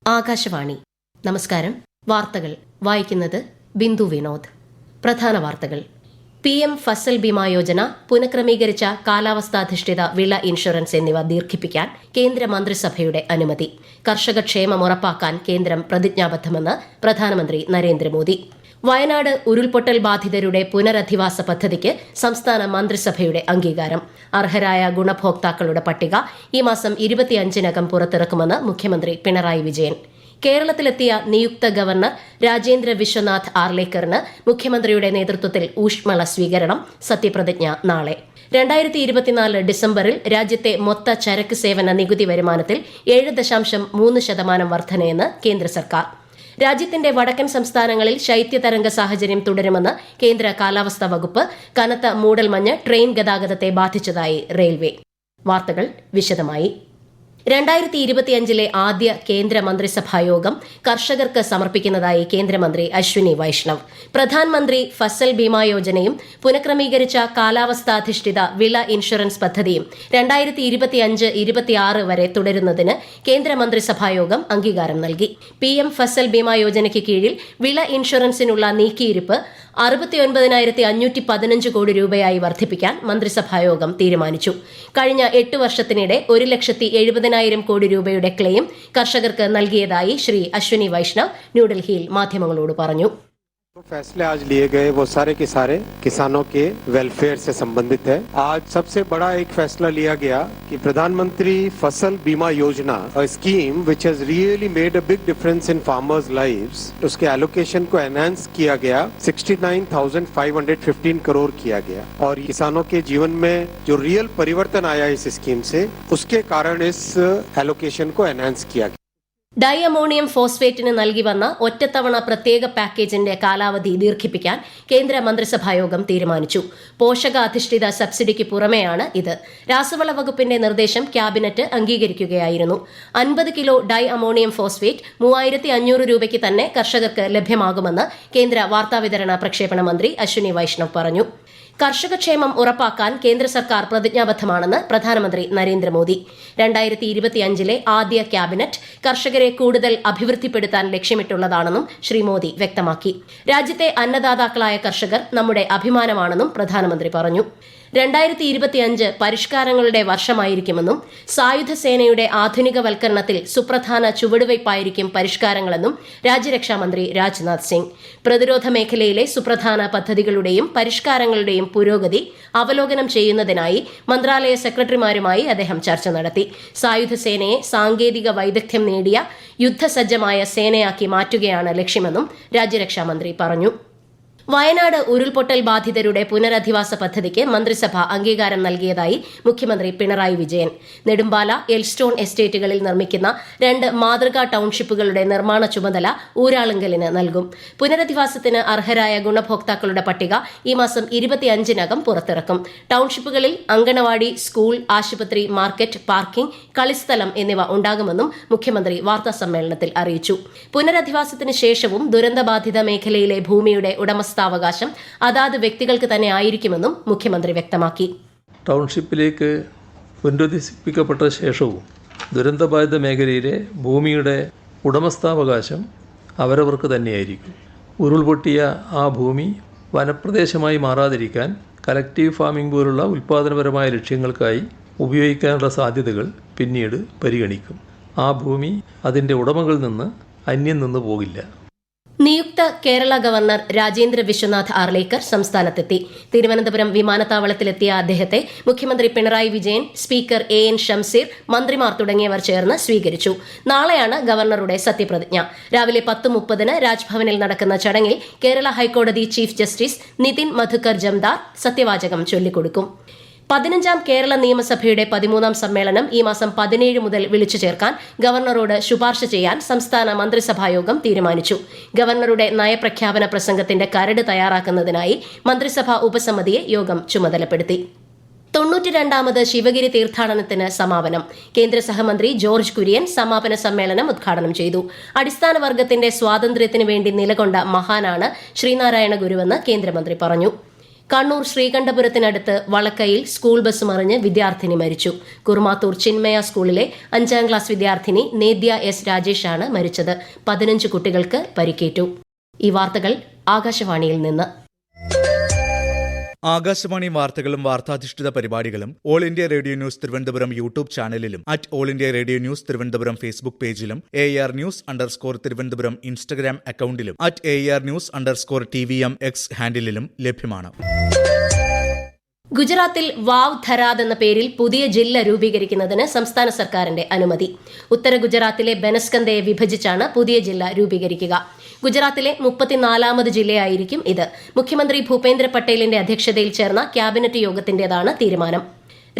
ആകാശവാണി. നമസ്കാരം. വാർത്തകൾ വായിക്കുന്നത് ബിന്ദു വിനോദ്. പ്രധാന വാർത്തകൾ. PM ഫസൽ ബീമാ യോജന, പുനഃക്രമീകരിച്ച കാലാവസ്ഥാധിഷ്ഠിത വിള ഇൻഷുറൻസ് എന്നിവ ദീർഘിപ്പിക്കാൻ കേന്ദ്ര മന്ത്രിസഭയുടെ അനുമതി. കർഷക ക്ഷേമം ഉറപ്പാക്കാൻ കേന്ദ്രം പ്രതിജ്ഞാബദ്ധമെന്ന് പ്രധാനമന്ത്രി നരേന്ദ്രമോദി. വയനാട് ഉരുൾപൊട്ടൽ ബാധിതരുടെ പുനരധിവാസ പദ്ധതിക്ക് സംസ്ഥാന മന്ത്രിസഭയുടെ അംഗീകാരം. അർഹരായ ഗുണഭോക്താക്കളുടെ പട്ടിക ഈ മാസം 25-നകം പുറത്തിറക്കുമെന്ന് മുഖ്യമന്ത്രി പിണറായി വിജയൻ. കേരളത്തിലെത്തിയ നിയുക്ത ഗവർണർ രാജേന്ദ്ര വിശ്വനാഥ് ആർലേക്കറിന് മുഖ്യമന്ത്രിയുടെ നേതൃത്വത്തിൽ ഊഷ്മള സ്വീകരണം. സത്യപ്രതിജ്ഞ നാളെ. 2024 ഡിസംബറിൽ രാജ്യത്തെ മൊത്ത ചരക്ക് സേവന നികുതി വരുമാനത്തിൽ 7.3% വർധനയെന്ന് കേന്ദ്ര സർക്കാർ. രാജ്യത്തിന്റെ വടക്കൻ സംസ്ഥാനങ്ങളിൽ ശൈത്യതരംഗ സാഹചര്യം തുടരുമെന്ന് കേന്ദ്ര കാലാവസ്ഥാ വകുപ്പ്. കനത്ത മൂടൽമഞ്ഞ് ട്രെയിൻ ഗതാഗതത്തെ ബാധിച്ചതായി റെയിൽവേ. വാർത്തകൾ വിശദമായി. 2025 ആദ്യ കേന്ദ്ര മന്ത്രിസഭായോഗം കർഷകർക്ക് സമർപ്പിക്കുന്നതായി കേന്ദ്രമന്ത്രി അശ്വിനി വൈഷ്ണവ്. പ്രധാനമന്ത്രി ഫസൽ ബീമാ യോജനയും പുനഃക്രമീകരിച്ച കാലാവസ്ഥാധിഷ്ഠിത വിള ഇൻഷുറൻസ് പദ്ധതിയും 2025-26 വരെ തുടരുന്നതിന് കേന്ദ്ര മന്ത്രിസഭായോഗം അംഗീകാരം നൽകി. PM ഫസൽ ബീമാ യോജനയ്ക്ക് കീഴിൽ വിള ഇൻഷുറൻസിനുള്ള നീക്കിയിരിപ്പ് 69,515 കോടി രൂപയായി വർദ്ധിപ്പിക്കാൻ മന്ത്രിസഭായോഗം തീരുമാനിച്ചു. കഴിഞ്ഞ 8 വർഷത്തിനിടെ 1,70,000 കോടി രൂപയുടെ ക്ലെയിം കർഷകർക്ക് നൽകിയതായി ശ്രീ അശ്വിനി വൈഷ്ണവ് ന്യൂഡൽഹിയിൽ മാധ്യമങ്ങളോട് പറഞ്ഞു. जो फैसले आज लिए गए वो सारे के सारे किसानों के वेलफेयर से संबंधित है. आज सबसे बड़ा एक फैसला लिया गया कि प्रधानमंत्री फसल बीमा योजना, a scheme which has really made a big difference in farmers' lives, उसके एलोकेशन को एनहांस किया गया. 69,515 करोड़ किया गया और किसानों के जीवन में जो रियल परिवर्तन आया इस स्कीम से, उसके कारण इस एलोकेशन को एनहांस किया गया. ഡൈ അമോണിയം ഫോസ്ഫേറ്റിന് നൽകി വന്ന ഒറ്റത്തവണ പ്രത്യേക പാക്കേജിന്റെ കാലാവധി ദീർഘിപ്പിക്കാൻ കേന്ദ്ര മന്ത്രിസഭായോഗം തീരുമാനിച്ചു. പോഷകാധിഷ്ഠിത സബ്സിഡിക്ക് പുറമെയാണ് ഇത്. രാസവള വകുപ്പിന്റെ നിർദ്ദേശം ക്യാബിനറ്റ് അംഗീകരിക്കുകയായിരുന്നു. 50 കിലോ ഡൈ അമോണിയം ഫോസ്ഫേറ്റ് 3,500 രൂപയ്ക്ക് തന്നെ കർഷകർക്ക് ലഭ്യമാകുമെന്ന് കേന്ദ്ര വാർത്താവിതരണ പ്രക്ഷേപണ മന്ത്രി അശ്വിനി വൈഷ്ണവ് പറഞ്ഞു. കർഷകക്ഷേമം ഉറപ്പാക്കാൻ കേന്ദ്ര സർക്കാർ പ്രതിജ്ഞാബദ്ധമാണെന്ന് പ്രധാനമന്ത്രി നരേന്ദ്രമോദി. 2025 ആദ്യ ക്യാബിനറ്റ് കർഷകരെ കൂടുതൽ അഭിവൃദ്ധിപ്പെടുത്താൻ ലക്ഷ്യമിട്ടുള്ളതാണെന്നും ശ്രീ മോദി വ്യക്തമാക്കി. രാജ്യത്തെ അന്നദാതാക്കളായ കർഷകർ നമ്മുടെ അഭിമാനമാണെന്നും പ്രധാനമന്ത്രി പറഞ്ഞു. 2025 പരിഷ്കാരങ്ങളുടെ വർഷമായിരിക്കുമെന്നും സായുധ സേനയുടെ ആധുനികവൽക്കരണത്തിൽ സുപ്രധാന ചുവടുവയ്പായിരിക്കും പരിഷ്കാരങ്ങളെന്നും രാജ്യരക്ഷാമന്ത്രി രാജ്നാഥ് സിംഗ്. പ്രതിരോധ മേഖലയിലെ സുപ്രധാന പദ്ധതികളുടെയും പരിഷ്കാരങ്ങളുടെയും പുരോഗതി അവലോകനം ചെയ്യുന്നതിനായി മന്ത്രാലയ സെക്രട്ടറിമാരുമായി അദ്ദേഹം ചർച്ച നടത്തി. സായുധ സേനയെ സാങ്കേതിക വൈദഗ്ധ്യം നേടിയ യുദ്ധസജ്ജമായ സേനയാക്കി മാറ്റുകയാണ് ലക്ഷ്യമെന്നും രാജ്യരക്ഷാമന്ത്രി പറഞ്ഞു. വയനാട് ഉരുൾപൊട്ടൽ ബാധിതരുടെ പുനരധിവാസ പദ്ധതിക്ക് മന്ത്രിസഭ അംഗീകാരം നൽകിയതായി മുഖ്യമന്ത്രി പിണറായി വിജയൻ. നെടുമ്പാല, എൽസ്റ്റോൺ എസ്റ്റേറ്റുകളിൽ നിർമ്മിക്കുന്ന 2 മാതൃകാ ടൌൺഷിപ്പുകളുടെ നിർമ്മാണ ചുമതല ഊരാളുങ്കലിന് നൽകും. പുനരധിവാസത്തിന് അർഹരായ ഗുണഭോക്താക്കളുടെ പട്ടിക ഈ മാസം 25-നകം പുറത്തിറക്കും. ടൌൺഷിപ്പുകളിൽ അങ്കണവാടി, സ്കൂൾ, ആശുപത്രി, മാർക്കറ്റ്, പാർക്കിംഗ്, കളിസ്ഥലം എന്നിവ ഉണ്ടാകുമെന്നും മുഖ്യമന്ത്രി വാർത്താസമ്മേളനത്തിൽ അറിയിച്ചു. പുനരധിവാസത്തിന് ശേഷവും ദുരന്തബാധിത മേഖലയിലെ ഭൂമിയുടെ ഉടമസ്ഥാവകാശം അതാത് വ്യക്തികൾക്ക് തന്നെ ആയിരിക്കുമെന്നും മുഖ്യമന്ത്രി വ്യക്തമാക്കി. ടൗൺഷിപ്പിലേക്ക് പുനരധിവസിപ്പിക്കപ്പെട്ട ശേഷവും ദുരന്തബാധിത മേഖലയിലെ ഭൂമിയുടെ ഉടമസ്ഥാവകാശം അവരവർക്ക് തന്നെയായിരിക്കും. ഉരുൾപൊട്ടിയ ആ ഭൂമി വനപ്രദേശമായി മാറാതിരിക്കാൻ കലക്റ്റീവ് ഫാമിംഗ് പോലുള്ള ഉൽപ്പാദനപരമായ ലക്ഷ്യങ്ങൾക്കായി ഉപയോഗിക്കാനുള്ള സാധ്യതകൾ പിന്നീട് പരിഗണിക്കും. ആ ഭൂമി അതിൻ്റെ ഉടമകളിൽ നിന്ന് അന്യം നിന്ന് പോകില്ല. നിയുക്ത കേരള ഗവർണർ രാജേന്ദ്ര വിശ്വനാഥ് ആർലേക്കർ സംസ്ഥാനത്തെത്തി. തിരുവനന്തപുരം വിമാനത്താവളത്തിലെത്തിയ അദ്ദേഹത്തെ മുഖ്യമന്ത്രി പിണറായി വിജയൻ, സ്പീക്കർ AN ഷംസീർ, മന്ത്രിമാർ തുടങ്ങിയവർ ചേർന്ന് സ്വീകരിച്ചു. നാളെയാണ് ഗവർണറുടെ സത്യപ്രതിജ്ഞ. രാവിലെ 10:30 രാജ്ഭവനിൽ നടക്കുന്ന ചടങ്ങിൽ കേരള ഹൈക്കോടതി ചീഫ് ജസ്റ്റിസ് നിതിൻ മധുക്കർ ജംദാർ സത്യവാചകം ചൊല്ലിക്കൊടുക്കും. 15ാം കേരള നിയമസഭയുടെ 13ാം സമ്മേളനം ഈ മാസം 17 മുതൽ വിളിച്ചു ചേർക്കാൻ ഗവർണറോട് ശുപാർശ ചെയ്യാൻ സംസ്ഥാന മന്ത്രിസഭായോഗം തീരുമാനിച്ചു. ഗവർണറുടെ നയപ്രഖ്യാപന പ്രസംഗത്തിന്റെ കരട് തയ്യാറാക്കുന്നതിനായി മന്ത്രിസഭാ ഉപസമിതിയെ യോഗം ചുമതലപ്പെടുത്തി. 92ാമത് ശിവഗിരി തീർത്ഥാടനത്തിന് സമാപനം. കേന്ദ്ര സഹമന്ത്രി ജോർജ് കുര്യൻ സമാപന സമ്മേളനം ഉദ്ഘാടനം ചെയ്തു. അടിസ്ഥാന വർഗത്തിന്റെ സ്വാതന്ത്ര്യത്തിനു വേണ്ടി നിലകൊണ്ട മഹാനാണ് ശ്രീനാരായണ ഗുരുവെന്ന് കേന്ദ്രമന്ത്രി പറഞ്ഞു. കണ്ണൂർ ശ്രീകണ്ഠപുരത്തിനടുത്ത് വളക്കയിൽ സ്കൂൾ ബസ് മറിഞ്ഞ് വിദ്യാർത്ഥിനി മരിച്ചു. കുറുമാത്തൂർ ചിന്മയ സ്കൂളിലെ 5ാം ക്ലാസ് വിദ്യാർത്ഥിനി നേദ്യ എസ് രാജേഷാണ് മരിച്ചത്. 15 കുട്ടികൾക്ക് പരിക്കേറ്റു. ഈ വാർത്തകൾ ആകാശവാണിയിൽ നിന്ന്. ആകാശവാണി വാർത്തകളും വാർത്താധിഷ്ഠിത പരിപാടികളും All India Radio News Thiruvananthapuram YouTube ചാനലിലും All India Radio News Thiruvananthapuram Facebook പേജിലും AR News_ തിരുവനന്തപുരം ഇൻസ്റ്റഗ്രാം അക്കൌണ്ടിലും AR News_TVM X ഹാൻഡിലും ലഭ്യമാണ്. ഗുജറാത്തിൽ വാവ് ധരാദ് എന്ന പേരിൽ പുതിയ ജില്ല രൂപീകരിക്കുന്നതിന് സംസ്ഥാന സർക്കാരിന്റെ അനുമതി. ഉത്തര ഗുജറാത്തിലെ ബനസ്കന്തയെ വിഭജിച്ചാണ് പുതിയ ജില്ല രൂപീകരിക്കുക. ഗുജറാത്തിലെ 34ാമത് ജില്ലയായിരിക്കും ഇത്. മുഖ്യമന്ത്രി ഭൂപേന്ദ്ര പട്ടേലിന്റെ അധ്യക്ഷതയിൽ ചേർന്ന ക്യാബിനറ്റ് യോഗത്തിന്റേതാണ് തീരുമാനം.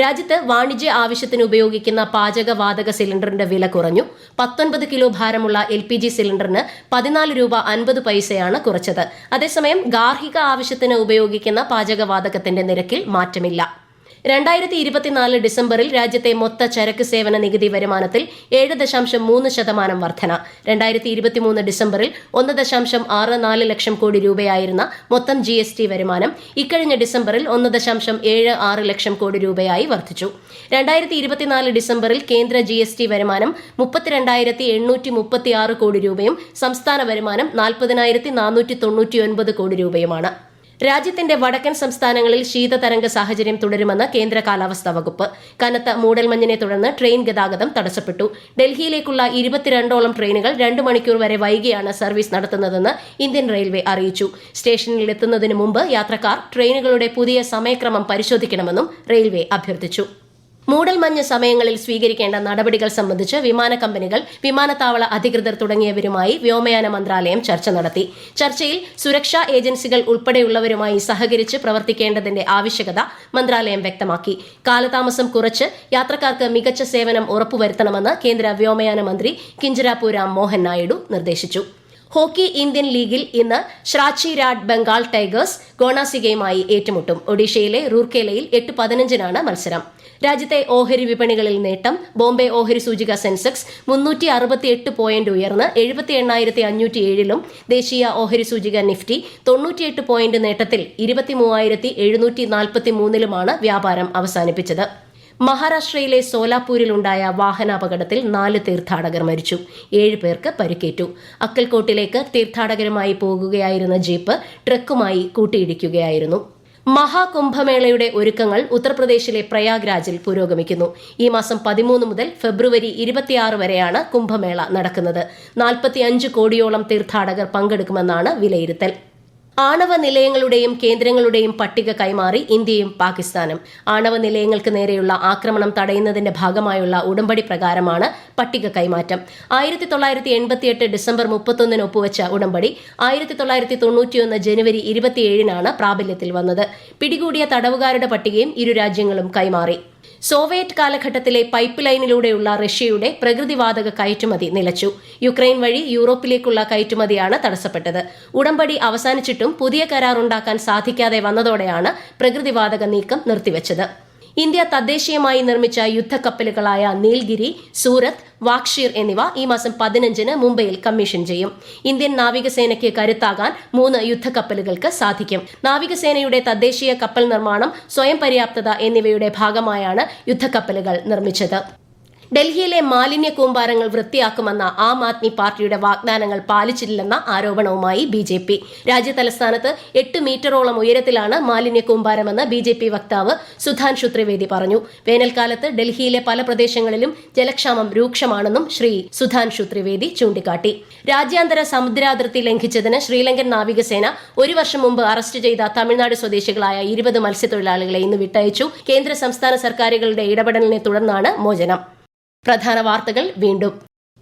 രാജ്യത്ത് വാണിജ്യ ആവശ്യത്തിന് ഉപയോഗിക്കുന്ന പാചകവാതക സിലിണ്ടറിന്റെ വില കുറഞ്ഞു. 19 കിലോ ഭാരമുള്ള LPG സിലിണ്ടറിന് 14 രൂപ 50 പൈസയാണ് കുറച്ചത്. അതേസമയം ഗാർഹിക ആവശ്യത്തിന് ഉപയോഗിക്കുന്ന പാചകവാതകത്തിന്റെ നിരക്കിൽ മാറ്റമില്ല. 2024 ഡിസംബറിൽ രാജ്യത്തെ മൊത്ത ചരക്ക് സേവന നികുതി വരുമാനത്തിൽ 7.3% വർധന. 2023 ഡിസംബറിൽ 1.64 ലക്ഷം കോടി രൂപയായിരുന്ന മൊത്തം GST വരുമാനം ഇക്കഴിഞ്ഞ ഡിസംബറിൽ 1.76 ലക്ഷം കോടി രൂപയായി വർദ്ധിച്ചു. 2024 ഡിസംബറിൽ കേന്ദ്ര GST വരുമാനം 32,836 കോടി രൂപയും സംസ്ഥാന വരുമാനം 40,499 കോടി രൂപയുമാണ്. രാജ്യത്തിന്റെ വടക്കൻ സംസ്ഥാനങ്ങളിൽ ശീതതരംഗ സാഹചര്യം തുടരുമെന്ന് കേന്ദ്ര കാലാവസ്ഥാ വകുപ്പ്. കനത്ത മൂടൽമഞ്ഞിനെ തുടർന്ന് ട്രെയിൻ ഗതാഗതം തടസ്സപ്പെട്ടു. ഡൽഹിയിലേക്കുള്ള 22ഓളം ട്രെയിനുകൾ 2 മണിക്കൂർ വരെ വൈകിയാണ് സർവീസ് നടത്തുന്നതെന്ന് ഇന്ത്യൻ റെയിൽവേ അറിയിച്ചു. സ്റ്റേഷനിലെത്തുന്നതിന് മുമ്പ് യാത്രക്കാർ ട്രെയിനുകളുടെ പുതിയ സമയക്രമം പരിശോധിക്കണമെന്നും റെയിൽവേ അഭ്യർത്ഥിച്ചു. മൂടൽമഞ്ഞ് സമയങ്ങളിൽ സ്വീകരിക്കേണ്ട നടപടികൾ സംബന്ധിച്ച് വിമാന കമ്പനികൾ, വിമാനത്താവള അധികൃതർ തുടങ്ങിയവരുമായി വ്യോമയാന മന്ത്രാലയം ചർച്ച നടത്തി. ചർച്ചയിൽ സുരക്ഷാ ഏജൻസികൾ ഉൾപ്പെടെയുള്ളവരുമായി സഹകരിച്ച് പ്രവർത്തിക്കേണ്ടതിന്റെ ആവശ്യകത മന്ത്രാലയം വ്യക്തമാക്കി. കാലതാമസം കുറച്ച് യാത്രക്കാർക്ക് മികച്ച സേവനം ഉറപ്പുവരുത്തണമെന്ന് കേന്ദ്ര വ്യോമയാന മന്ത്രി കിഞ്ചരാപ്പു രാം മോഹൻ നായിഡു നിർദ്ദേശിച്ചു. ഹോക്കി ഇന്ത്യൻ ലീഗിൽ ഇന്ന് ഷ്രാച്ചിരാഡ് ബംഗാൾ ടൈഗേഴ്സ് ഗോണാസികയുമായി ഏറ്റുമുട്ടും. ഒഡീഷയിലെ റൂർക്കേലയിൽ 8:15 മത്സരം. രാജ്യത്തെ ഓഹരി വിപണികളിൽ നേട്ടം. ബോംബെ ഓഹരി സൂചിക സെൻസെക്സ് 368 പോയിന്റ് ഉയർന്ന് 78,507ലും ദേശീയ ഓഹരി സൂചിക നിഫ്റ്റി 98 പോയിന്റ് നേട്ടത്തിൽ 23,743ലുമാണ് വ്യാപാരം അവസാനിപ്പിച്ചത്. മഹാരാഷ്ട്രയിലെ സോലാപൂരിലുണ്ടായ വാഹനാപകടത്തിൽ 4 തീർത്ഥാടകർ മരിച്ചു. 7 പേർക്ക് പരിക്കേറ്റു. അക്കൽക്കോട്ടിലേക്ക് തീർത്ഥാടകരുമായി പോകുകയായിരുന്ന ജീപ്പ് ട്രക്കുമായി കൂട്ടിയിടിക്കുകയായിരുന്നു. മഹാകുംഭമേളയുടെ ഒരുക്കങ്ങൾ ഉത്തർപ്രദേശിലെ പ്രയാഗ്രാജിൽ പുരോഗമിക്കുന്നു. ഈ മാസം 13 മുതൽ ഫെബ്രുവരി 26 വരെയാണ് കുംഭമേള നടക്കുന്നത്. 45 കോടിയോളം തീർത്ഥാടകർ പങ്കെടുക്കുമെന്നാണ് വിലയിരുത്തൽ. ആണവ നിലയങ്ങളുടെയും കേന്ദ്രങ്ങളുടെയും പട്ടിക കൈമാറി ഇന്ത്യയും പാകിസ്ഥാനും. ആണവ നിലയങ്ങൾക്ക് നേരെയുള്ള ആക്രമണം തടയുന്നതിന്റെ ഭാഗമായുള്ള ഉടമ്പടി പ്രകാരമാണ് പട്ടിക കൈമാറ്റം. 1988 ഡിസംബർ 31 ഒപ്പുവെച്ച ഉടമ്പടി 1991 ജനുവരി 27 പ്രാബല്യത്തിൽ വന്നത്. പിടികൂടിയ തടവുകാരുടെ പട്ടികയും ഇരു രാജ്യങ്ങളും കൈമാറി. സോവിയറ്റ് കാലഘട്ടത്തിലെ പൈപ്പ് ലൈനിലൂടെയുള്ള റഷ്യയുടെ പ്രകൃതിവാതക കയറ്റുമതി നിലച്ചു. യുക്രൈൻ വഴി യൂറോപ്പിലേക്കുള്ള കയറ്റുമതിയാണ് തടസ്സപ്പെട്ടത്. ഉടമ്പടി അവസാനിച്ചിട്ടും പുതിയ കരാർ ഉണ്ടാക്കാൻ സാധിക്കാതെ വന്നതോടെയാണ് പ്രകൃതിവാതക നീക്കം നിർത്തിവച്ചത്. ഇന്ത്യ തദ്ദേശീയമായി നിർമ്മിച്ച യുദ്ധക്കപ്പലുകളായ നീൽഗിരി, സൂരത്ത്, വാക്ഷീർ എന്നിവ ഈ മാസം 15 മുംബൈയിൽ കമ്മീഷൻ ചെയ്യും. ഇന്ത്യൻ നാവികസേനയ്ക്ക് കരുത്താകാൻ 3 യുദ്ധക്കപ്പലുകൾക്ക് സാധിക്കും. നാവികസേനയുടെ തദ്ദേശീയ കപ്പൽ നിർമ്മാണം, സ്വയം പര്യാപ്തത എന്നിവയുടെ ഭാഗമായാണ് യുദ്ധക്കപ്പലുകൾ നിർമ്മിച്ചത്. ഡൽഹിയിലെ മാലിന്യ കൂമ്പാരങ്ങൾ വൃത്തിയാക്കുമെന്ന ആം ആദ്മി പാർട്ടിയുടെ വാഗ്ദാനങ്ങൾ പാലിച്ചില്ലെന്ന ആരോപണവുമായി BJP. രാജ്യതലസ്ഥാനത്ത് 8 മീറ്ററോളം ഉയരത്തിലാണ് മാലിന്യ കൂമ്പാരമെന്ന് BJP വക്താവ് സുധാൻഷു ത്രിവേദി പറഞ്ഞു. വേനൽക്കാലത്ത് ഡൽഹിയിലെ പല പ്രദേശങ്ങളിലും ജലക്ഷാമം രൂക്ഷമാണെന്നും ശ്രീ സുധാൻഷു ത്രിവേദി ചൂണ്ടിക്കാട്ടി. രാജ്യാന്തര സമുദ്രാതിർത്തി ലംഘിച്ചതിന് ശ്രീലങ്കൻ നാവികസേന 1 വർഷം മുമ്പ് അറസ്റ്റ് ചെയ്ത തമിഴ്നാട് സ്വദേശികളായ 20 മത്സ്യത്തൊഴിലാളികളെ ഇന്ന് വിട്ടയച്ചു. കേന്ദ്ര സംസ്ഥാന സർക്കാരുകളുടെ ഇടപെടലിനെ തുടർന്നാണ് മോചനം. പ്രധാന വാർത്തകൾ വീണ്ടും.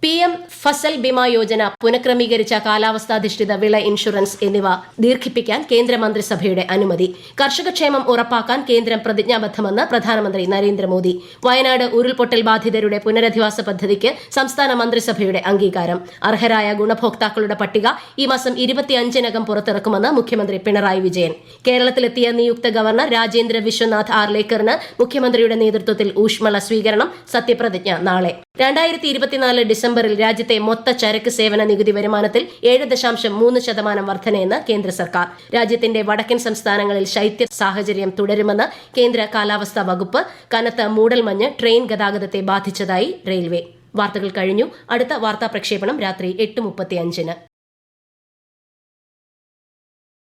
PM ഫസൽ ബിമ യോജന, പുനഃക്രമീകരിച്ച കാലാവസ്ഥാധിഷ്ഠിത വിള ഇൻഷുറൻസ് എന്നിവ ദീർഘിപ്പിക്കാൻ കേന്ദ്രമന്ത്രിസഭയുടെ അനുമതി. കർഷകക്ഷേമം ഉറപ്പാക്കാൻ കേന്ദ്രം പ്രതിജ്ഞാബദ്ധമെന്ന് പ്രധാനമന്ത്രി നരേന്ദ്രമോദി. വയനാട് ഉരുൾപൊട്ടൽ ബാധിതരുടെ പുനരധിവാസ പദ്ധതിക്ക് സംസ്ഥാന മന്ത്രിസഭയുടെ അംഗീകാരം. അർഹരായ ഗുണഭോക്താക്കളുടെ പട്ടിക ഈ മാസം 25-നകം പുറത്തിറക്കുമെന്ന് മുഖ്യമന്ത്രി പിണറായി വിജയൻ. കേരളത്തിലെത്തിയ നിയുക്ത ഗവർണർ രാജേന്ദ്ര വിശ്വനാഥ് ആർലേക്കറിന് മുഖ്യമന്ത്രിയുടെ നേതൃത്വത്തിൽ ഊഷ്മള സ്വീകരണം. സത്യപ്രതിജ്ഞ നാളെ. 2024 ഡിസംബറിൽ രാജ്യത്തെ മൊത്ത ചരക്ക് സേവന നികുതി വരുമാനത്തിൽ 7.3% വർധനയെന്ന് കേന്ദ്ര സർക്കാർ. രാജ്യത്തിന്റെ വടക്കൻ സംസ്ഥാനങ്ങളിൽ ശൈത്യ സാഹചര്യം തുടരുമെന്ന് കേന്ദ്ര കാലാവസ്ഥാ വകുപ്പ്. കനത്ത മൂടൽമഞ്ഞ് ട്രെയിൻ ഗതാഗതത്തെ ബാധിച്ചതായി റെയിൽവേ. വാർത്തകൾ കഴിഞ്ഞു. അടുത്ത വാർത്താ പ്രക്ഷേപണം രാത്രി 8:35.